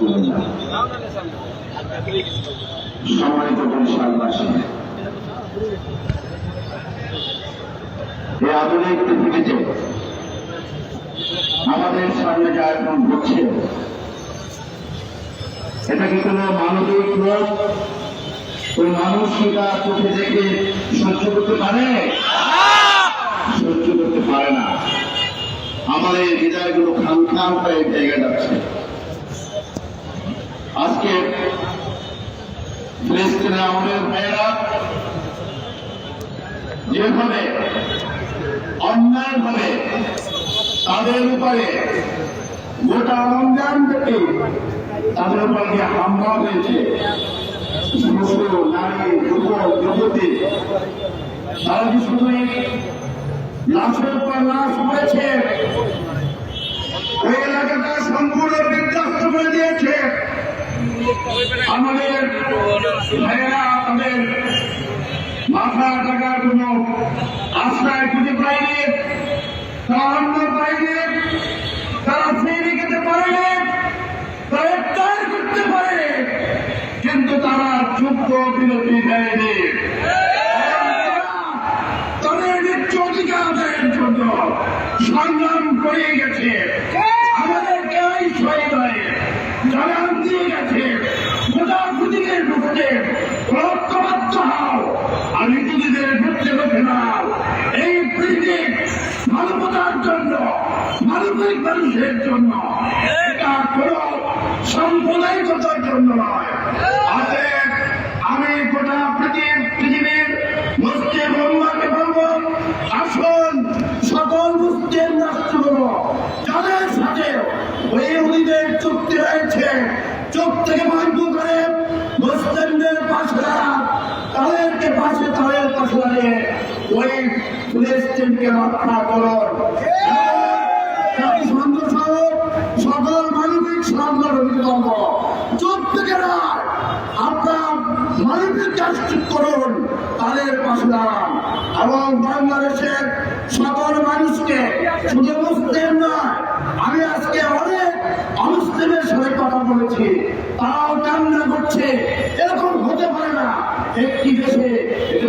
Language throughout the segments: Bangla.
তুলে যান। সম্মানিত বরিশালবাসী, এই আধুনিক পৃথিবীতে আমাদের সামনে যা এখন ঘটছে, এটা কি কোনো মানবিক রোগ? ওই মানুষ সেটা চোখে দেখে সহ্য করতে পারে? সহ্য করতে পারে না। আমাদের হৃদয়গুলো খান খান হয়ে ভেঙে যাচ্ছে। আজকে ফিলিস্তিনে আমাদের ভাইয়েরা যেভাবে অন্যায়ভাবে তাদের উপরে গোটা রমজান থেকে তাদের উপরে যে হামলা হয়েছে, সমস্ত নারী যুবক যুবতী তারা কি শুধুই লাশের পর লাশ পড়েছে, ওই এলাকাটা সম্পূর্ণ বিধ্বস্ত করে দিয়েছে। আমাদের ভাইয়েরা তাদের মাথা টাকার কোন আশ্রয় খুঁজে পায়নি, তারা অন্য পায়নি, তারা ফিরে খেতে পারেনি, তারা ইফতার করতে পারে, কিন্তু তারা যুদ্ধ বিরতি দেয়নি। তাদের নিত্য অধিকার আদায়ের জন্য সংগ্রাম করে গেছে। আমাদেরকে এই শহীদ হয়ে জানান দিয়ে গেছে, মোটামুটিদের ঢুকতে রক্তবদ্ধ হও আর ইহুদিদের ঢুকতে ঢুকে নাও। এই পৃথিবী মানবতার জন্য, মানবিক মানুষের জন্য, এটা কোন সাম্প্রদায়িকতার জন্য নয়। অতএব আমি গোটা পৃথিবীর মুসলিম উম্মাহকে বলবো, আসুন সকল মুসলিম রাষ্ট্রগুলো যাদের সাথে ওই ইহুদিদের চুক্তি রয়েছে, চুপ থেকে মানবু করে মুসলিমদের পাশে দাঁড়ান, তাদেরকে পাশে তাদের পাশে দাঁড়িয়ে ওই ফিলিস্তিনকে রক্ষা করুন। জাতিসংঘ সহ সকল মানবিক সংগঠনকে বলবো, চুপ থেকে নয়, আপনার মানবিক কাজ করুন, তাদের পাশে দাঁড়ান। এবং বাংলাদেশের সকল মানুষকে, শুধু মুসলিম নয়, আমি আজকে অনেক অমুসলিমের সাথে কথা বলেছি, তারাও কান্না করছে, এরকম হতে পারে না একটি দেশে,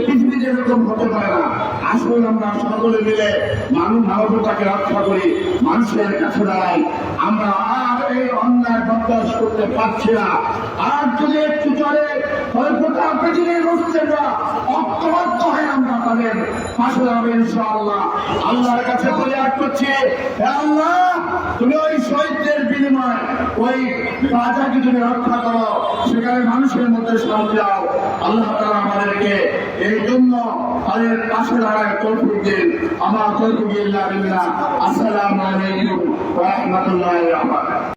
পৃথিবীতে এরকম হতে পারে না। আসুন আমরা সকলে মিলে মানবতাকে রক্ষা করি, মানুষের কাছে দাঁড়াই। আমরা আর এই অন্যায় বরদাস্ত করতে পারছি না। আর যদি একটু চলে গোটা পৃথিবীর মুসলিমরা ঐক্যবদ্ধ হয়ে আমরা তাদের পাশে দাঁড়াবো ইনশাআল্লাহ। আল্লাহর কাছে ফরিয়াদ করছি, হে আল্লাহ, তুমি ওই শহীদদের বিনিময় ওই রাজাকে তুমি রক্ষা করো, সেখানে মানুষের মধ্যে শান্তি দাও। আল্লাহ তাআলা আমাদেরকে এই জন্য তাদের পাশে দাঁড়ায় তৌফিক দিন। আমার তৌফিক ইল্লা বিল্লাহ। আসসালামু আলাইকুম ওয়া রাহমাতুল্লাহি ওয়া বারাকাতুহু।